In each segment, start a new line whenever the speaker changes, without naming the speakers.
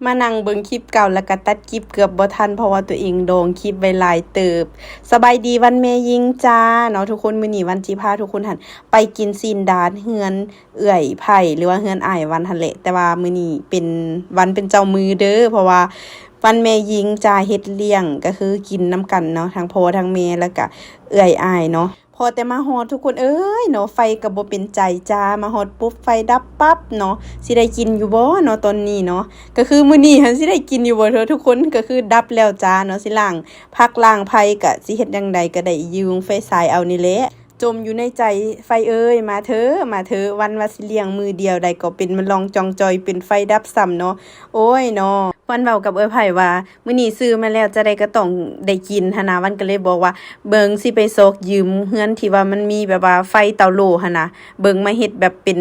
มานั่งเบิ่งคลิปเก่าแล้วก็ตัดคลิปเกือบบ่ทันเพราะว่าตัวเองโดนคลิปไว้หลายเติบสบายดีวันแม่ยิงจ้าเนาะทุกคนมื้อนี้วันจิพาทุกคนหันไปกินซีนดาดเฮือนเอื้อยไผ่หรือว่าเฮือนอ้ายวันหั่นแหละแต่ว่ามื้อนี้เป็นวันเป็นเจ้ามือเด้อเพราะว่าวันแม่ยิงจ้าเฮ็ดเลี้ยงก็คือกินน้ำกันเนาะทั้งพ่อทั้งแม่แล้วก็เอื้อยอ้ายเนาะพอแต่มาฮอดทุกคนเอ้ยเนาะไฟก็บ่เป็นใจจ้ามาฮอดปุ๊บไฟดับปั๊บเนาะสิได้กินอยู่บ่เนาะตอนนี้เนาะก็คือมื้อนี้หันสิได้กินอยู่บ่เด้อทุกคนก็คือดับแล้วจ้าเนาะสิล้างพักล้างไผก็สิเฮ็ดจังใดก็ได้ยืมไฟฉายเอานี่แหละจมอยู่ในใจไฟเอ้ยมาเถอะวันว่าสิเลี้ยงมือเดียวใดก็เป็นมันลองจองจอยเป็นไฟดับซ้ำเนาะโอ้ยเนาะวันเว้ากับเอ้ยไผว่ามื้อนี้ซื้อมาแล้วจะได้ก็ต้องได้กินหั่นน่ะวันก็เลยบอกว่าเบิ่งสิไปซอกยืมเฮือนที่ว่ามันมีแบบว่าไฟเตาโหลหั่นน่ะเบิ่งมาเฮ็ดแบบเป็น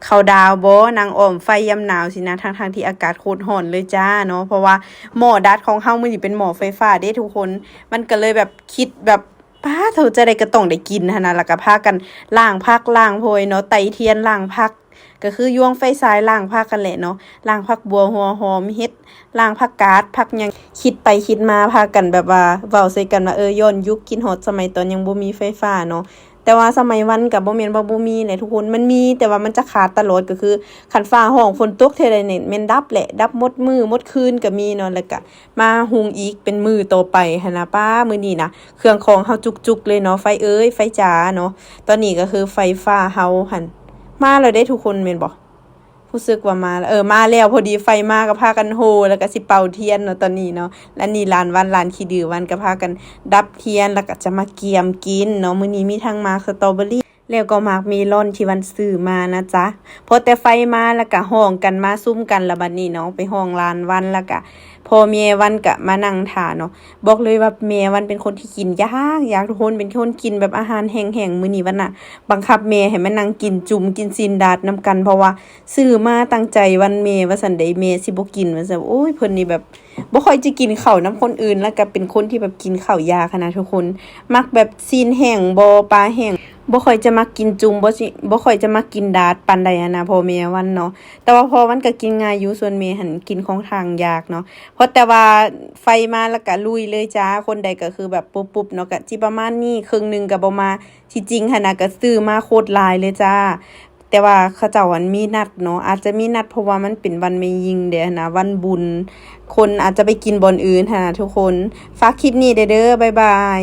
ข้าวดาวบ่นางอ้อมไฟยามหนาวสินะทั้งๆที่อากาศโคตรร้อนเลยจ้าเนาะเพราะว่าหม้อดัดของเฮามื้อนี้เป็นหม้อไฟฟ้าเด้ทุกคนมันก็เลยแบบคิดแบบป้าเธอจะได้ก็ต้องได้กินหั่นน่ะแล้วก็พากันล้างผักล้างโพยเนาะไตเทียนล้างผักก็คือยวงไฟฉายล้างผักกันแหละเนาะล้างผักบัวหัวหอมเฮ็ดล้างผักกาดผักหยังคิดไปคิดมาพากันแบบว่าเว้าใส่กันว่าย้อนยุคกินฮอดสมัยตอนยังบ่มีไฟฟ้าเนาะแต่ว่าสมัยวันก็บ่แม่นว่าบ่มีแหละทุกคนมันมีแต่ว่ามันจะขาดตลอดก็คือคันฟ้าร้องฝนตกเท่าใดนี่แม่นดับแหละดับหมดมื้อหมดคืนก็มีเนาะแล้วก็มาหุงอีกเป็นมื้อต่อไปหั่นน่ะป้ามื้อนี้นะเครื่องของเฮาจุกๆเลยเนาะไฟเอ้ยไฟจ๋าเนาะตอนนี้ก็คือไฟฟ้าเฮาหั่นมาแล้วได้ทุกคนแม่นบ่รู้สึกว่ามามาแล้วพอดีไฟมาก็พากันโฮแล้วก็สิเป่าเทียนเนาะตอนนี้เนาะและนี่ลานขี้ดื้อวันก็พากันดับเทียนแล้วก็จะมาเกียมกินเนาะมื้อนี้มีทั้งมาร์คสตรอเบอรี่แล้วก็มาร์คเมลอนที่วันซื้อมานะจ๊ะพอแต่ไฟมาแล้วก็ห้องกันมาซุ่มกันละบัดนี้เนาะไปห้องลานวันแล้วก็พอเมียวันก็มานั่งท่าเนาะบอกเลยว่าเมียวันเป็นคนที่กินยากทุกคนเป็นคนกินแบบอาหารแห้งๆมื้อนี้วันน่ะบังคับเมียให้มานั่งกินจุ่มกินซีนดาดนํกันเพราะว่าซื้อมาตั้งใจวันเมียว่าซั่นใดเมียสิบ่กินว่าซั่นโอ้ยเพิ่นนี่แบบบ่ค่อยจะกินข้าวนํคนอื่นแล้วก็เป็นคนที่แบบกินข้าวยากขนาดทุกคนมักแบบซีนแห้งบ่ปลาแห้งบ่ค่อยจะมักกินจุ่มบ่ค่อยจะมักกินดาดปานใดนะพ่อแม่วันเนาะแต่ว่าพอมันก็กินง่ายอยู่ส่วนแม่หันกินของทางยากเนาะเพราะแต่ว่าไฟมาแล้วก็ลุยเลยจ้าคนใดก็คือแบบปุ๊บๆเนาะก็สิประมาณนี้ครึ่งนึงก็บ่มาที่จริงหั่นน่ะก็ซื้อมาโคตรหลายเลยจ้าแต่ว่าเขาเจ้าวันมีนัดเนาะอาจจะมีนัดเพราะว่ามันเป็นวันแม่ยิงเด้อนะวันบุญคนอาจจะไปกินบ่อนอื่นหั่นน่ะทุกคนฝากคลิปนี้เด้อบ๊ายบาย